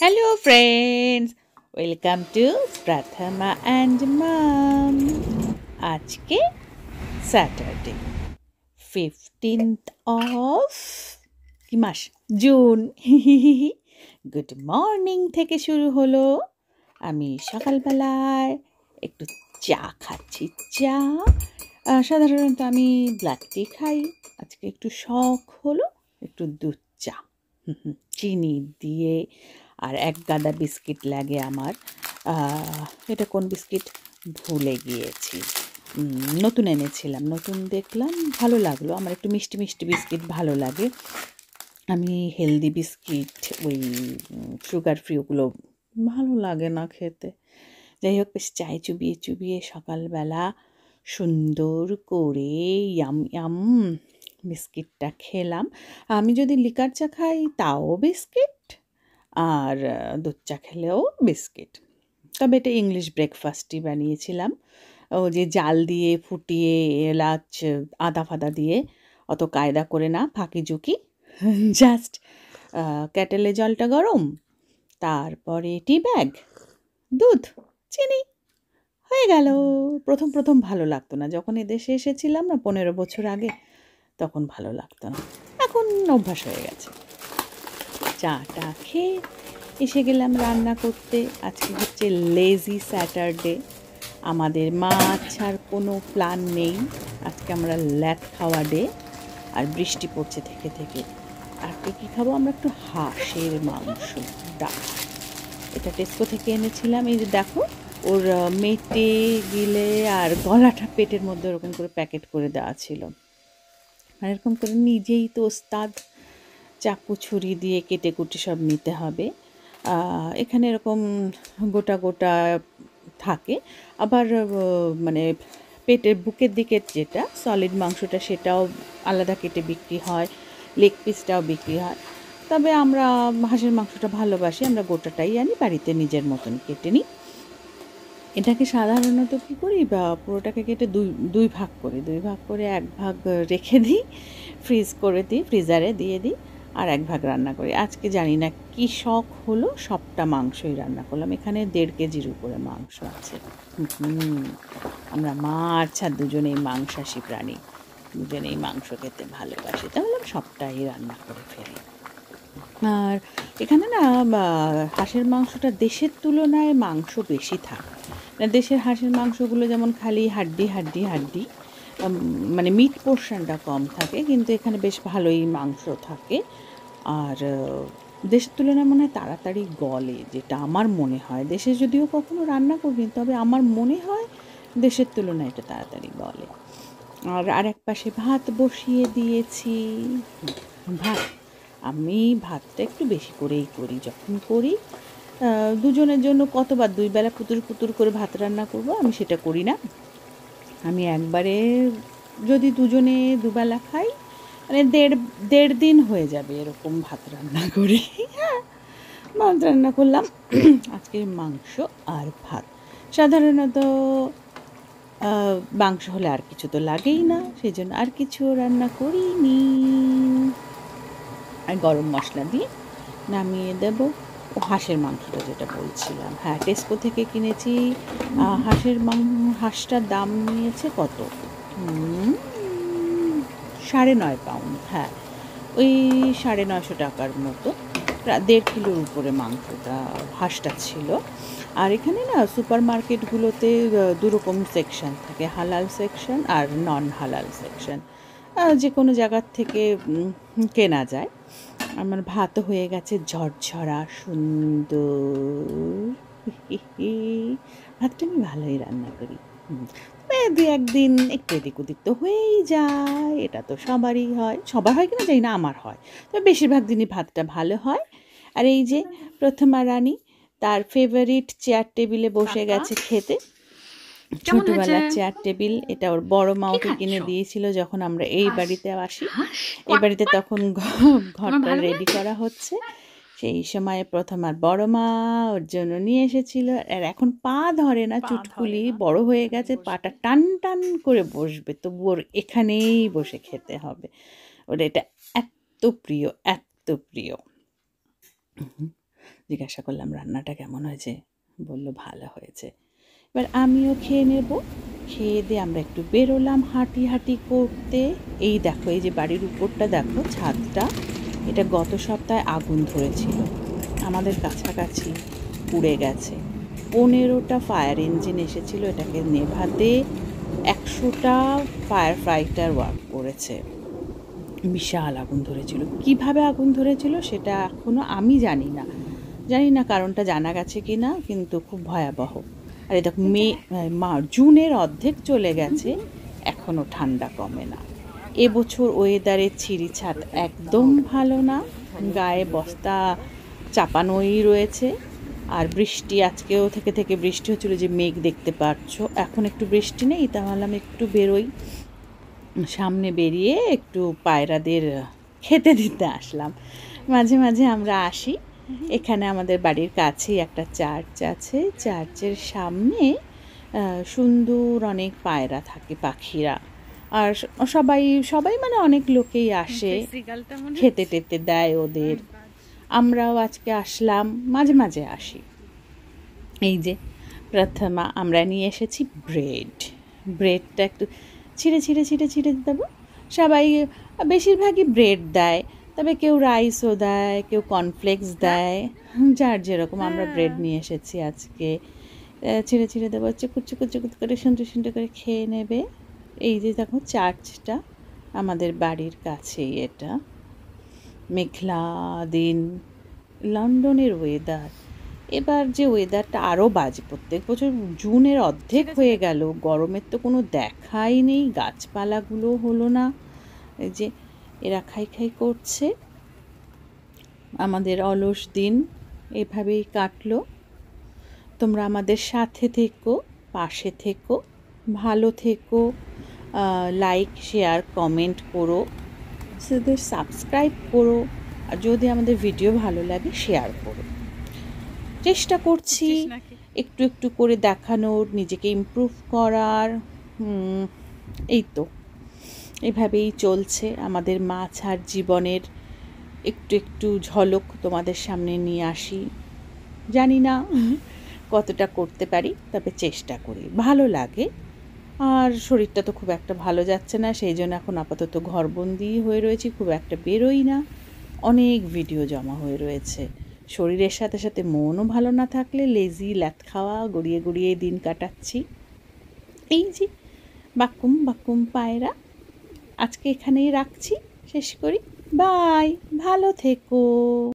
Hello, friends. Welcome to Prathama and Mom. আজকে Saturday 15th of কি মাস June. Good morning থেকে শুরু হলো। আমি সকালবেলায় একটু চা খাচ্ছি। চা সাধারণত আমি ব্ল্যাক টি খাই। আজকে একটু শখ হলো একটু দুধ চা, চিনি দিয়ে। আর এক গাদা বিস্কিট লাগে আমার। এটা কোন বিস্কিট ভুলে গিয়েছি, নতুন এনেছিলাম, নতুন দেখলাম ভালো লাগলো। আমার একটু মিষ্টি মিষ্টি বিস্কিট ভালো লাগে। আমি হেলদি বিস্কিট ওই সুগার ফ্রি ওগুলো ভালো লাগে না খেতে। যাই হোক, বেশ চায়ে চুবিয়ে চুবিয়ে সকালবেলা সুন্দর করে ইয়াম ইয়াম বিস্কিটটা খেলাম। আমি যদি লিকার চা খাই তাও বিস্কিট, আর দুধ চা খেলেও বিস্কিট। তবে এটা ইংলিশ ব্রেকফাস্টই বানিয়েছিলাম। ও যে জাল দিয়ে ফুটিয়ে এলাচ আদা ফাদা দিয়ে অত কায়দা করে না, ফাঁকি ঝুঁকি। জাস্ট কেটেলে জলটা গরম, তারপরে টি ব্যাগ, দুধ, চিনি, হয়ে গেল। প্রথম প্রথম ভালো লাগতো না, যখন এদেশে এসেছিলাম না 15 বছর আগে, তখন ভালো লাগতো না। এখন অভ্যাস হয়ে গেছে। চাটা খেয়ে এসে গেলাম রান্না করতে। আজকে হচ্ছে লেজি স্যাটারডে, আমাদের মাছ আর কোনো প্ল্যান নেই। আজকে আমরা ল্যাট খাওয়া ডে, আর বৃষ্টি পড়ছে থেকে থেকে। আর কী খাবো আমরা, একটু হাঁসের মাংস ডাল। এটা টেস্কো থেকে এনেছিলাম। এই যে দেখো, ওর মেটে গিলে আর গলাটা পেটের মধ্যে ওরকম করে প্যাকেট করে দেওয়া ছিল। আর এরকম করে নিজেই তো ওস্তাদ, চাকু ছুরি দিয়ে কেটে কুটে সব নিতে হবে। এখানে এরকম গোটা গোটা থাকে। আবার মানে পেটের বুকের দিকের যেটা সলিড মাংসটা সেটাও আলাদা কেটে বিক্রি হয়, লেগ পিসটাও বিক্রি হয়। তবে আমরা হাঁসের মাংসটা ভালোবাসি, আমরা গোটাটাই আনি, বাড়িতে নিজের মতন কেটে নিই। এটাকে সাধারণত কী করি, বা পুরোটাকে কেটে দুই ভাগ করি। দুই ভাগ করে এক ভাগ রেখে দিই, ফ্রিজ করে দিই, ফ্রিজারে দিয়ে দিই, আর এক ভাগ রান্না করি। আজকে জানি না কী শখ হলো, সবটা মাংসই রান্না করলাম। এখানে 1.5 কেজির উপরে মাংস আছে। আমরা মাছ আর দুজনেই মাংসাশী প্রাণী, দুজনেই মাংস খেতে ভালোবাসি, তাহলে সবটাই রান্না করে ফেলি। আর এখানে না হাঁসের মাংসটা দেশের তুলনায় মাংস বেশি থাকে। দেশের হাঁসের মাংসগুলো যেমন খালি হাড্ডি হাড্ডি হাড্ডি, মানে মিট পোর্শনটা কম থাকে, কিন্তু এখানে বেশ ভালোই মাংস থাকে। আর দেশের তুলনায় মনে হয় তাড়াতাড়ি গলে, যেটা আমার মনে হয়। দেশে যদিও কখনো রান্না করিনি, তবে আমার মনে হয় দেশের তুলনায় এটা তাড়াতাড়ি গলে। আর আরেক পাশে ভাত বসিয়ে দিয়েছি। ভাত, আমি ভাতটা একটু বেশি করেই করি যখন করি। দুজনের জন্য কতবার 2 বেলা পুতুর পুতুর করে ভাত রান্না করব, আমি সেটা করি না। আমি একবারে যদি দুজনে দুবেলা খাই, মানে দেড় দিন হয়ে যাবে এরকম ভাত রান্না করি। হ্যাঁ, ভাত রান্না করলাম। আজকে মাংস আর ভাত। সাধারণত মাংস হলে আর কিছু তো লাগেই না, সেই জন্য আর কিছু রান্না করিনি। আর গরম মশলা দিয়ে নামিয়ে দেব। ও হাঁসের মাংসটা যেটা বলছিলাম, হ্যাঁ, টেস্কো থেকে কিনেছি। হাঁসটার দাম নিয়েছে কত, 9.5 পাউন্ড, হ্যাঁ, ওই 950 টাকার মতো। 1.5 কিলোর উপরে মাংসটা হাঁসটা ছিল। আর এখানে না সুপার মার্কেটগুলোতে দুরকম সেকশন থাকে, হালাল সেকশন আর নন হালাল সেকশন। যে কোনো জায়গার থেকে কেনা যায়। আমার ভাত হয়ে গেছে ঝরঝরা সুন্দর। ভাতটা আমি ভালোই রান্না করি। তবে 2-1 দিন একটু এদিক ওদিক তো হয়েই যায়, এটা তো সবারই হয়। সবার হয় কিনা জানি না, আমার হয়। তবে বেশিরভাগ দিনই ভাতটা ভালো হয়। আর এই যে প্রথমা রানী তার ফেভারিট চেয়ার টেবিলে বসে গেছে খেতে। ছোটবেলার চেয়ার টেবিল, এটা ওর বড় মা ওকে কিনে দিয়েছিল যখন আমরা এই বাড়িতে আসি। এই বাড়িতে তখন ঘরটা রেডি করা হচ্ছে, সেই সময় প্রথমার বড় মা ওর জন্য নিয়ে এসেছিল। আর এখন পা ধরে না, চুটকুলি বড় হয়ে গেছে, পাটা টান টান করে বসবে, তবু ওর এখানেই বসে খেতে হবে। ওর এটা এত প্রিয়, এত প্রিয়। জিজ্ঞাসা করলাম রান্নাটা কেমন হয়েছে, বলল ভালো হয়েছে। এবার আমিও খেয়ে নেব। খেয়ে দিয়ে আমরা একটু বেরোলাম হাঁটি করতে। এই দেখো, এই যে বাড়ির উপরটা দেখো, ছাদটা, এটা গত সপ্তাহে আগুন ধরেছিল, আমাদের কাছাকাছি পুড়ে গেছে। 15টা ফায়ার ইঞ্জিন এসেছিল এটাকে নেভাতে, 100টা ফায়ার ফাইটার ওয়ার্ক করেছে। বিশাল আগুন ধরেছিল। কিভাবে আগুন ধরেছিল সেটা এখনও আমি জানি না কারণটা জানা গেছে কি না, কিন্তু খুব ভয়াবহ। আর এই দেখো জুনের অর্ধেক চলে গেছে, এখনও ঠান্ডা কমে না। এবছর ওয়েদারের ছিঁড়িছাট একদম ভালো না, গায়ে বস্তা চাপানোই রয়েছে। আর বৃষ্টি আজকেও থেকে বৃষ্টি হচ্ছিলো, যে মেঘ দেখতে পাচ্ছ। এখন একটু বৃষ্টি নেই, তাহলে আমি একটু বেরোই। সামনে বেরিয়ে একটু পায়রাদের খেতে দিতে আসলাম। মাঝে মাঝে আমরা আসি। এখানে আমাদের বাড়ির কাছেই একটা চার্চ আছে, চার্চের সামনে সুন্দর অনেক পায়রা থাকে, পাখিরা। আর সবাই মানে অনেক লোকেই আসে, খেতে টেতে দেয় ওদের। আমরাও আজকে আসলাম, মাঝে মাঝে আসি। এই যে প্রথমা আমরা নিয়ে এসেছি ব্রেডটা একটু ছিঁড়ে দেবো। সবাই বেশিরভাগই ব্রেড দেয়, তবে কেউ রাইসও দেয়, কেউ কর্নফ্লেক্স দেয়, যার যেরকম। আমরা ব্রেড নিয়ে এসেছি আজকে। ছিঁড়ে দেবো, চুকুর করে সুন্দর করে খেয়ে নেবে। এই যে দেখো চার্চটা আমাদের বাড়ির কাছেই, এটা মেঘলা দিন, লন্ডনের ওয়েদার। এবার যে ওয়েদারটা আরও বাজে, প্রত্যেক বছর জুনের অর্ধেক হয়ে গেল, গরমের তো কোনো দেখাই নেই, গাছপালাগুলো হলো না। এই যে এরা খাই করছে। আমাদের অলস দিন এভাবেই কাটলো। তোমরা আমাদের সাথে থেকো, পাশে থেকো, ভালো থেকো, লাইক শেয়ার কমেন্ট করো, সাবস্ক্রাইব করো, আর যদি আমাদের ভিডিও ভালো লাগে শেয়ার করো। চেষ্টা করছি একটু করে দেখানোর, নিজেকে ইমপ্রুভ করার। এই তো এভাবেই চলছে আমাদের মাছ আর জীবনের একটু ঝলক তোমাদের সামনে নিয়ে আসি। জানি না কতটা করতে পারি, তবে চেষ্টা করি, ভালো লাগে। আর শরীরটা তো খুব একটা ভালো যাচ্ছে না, সেই জন্য এখন আপাতত ঘরবন্দি হয়ে রয়েছি, খুব একটা বেরোই না। অনেক ভিডিও জমা হয়ে রয়েছে। শরীরের সাথে সাথে মনও ভালো না থাকলে লেজি ল্যাথ খাওয়া গড়িয়ে দিন কাটাচ্ছি। এই যে বাক্কুম পায়রা, আজকে এখানেই রাখছি, শেষ করি। বাই, ভালো থেকো।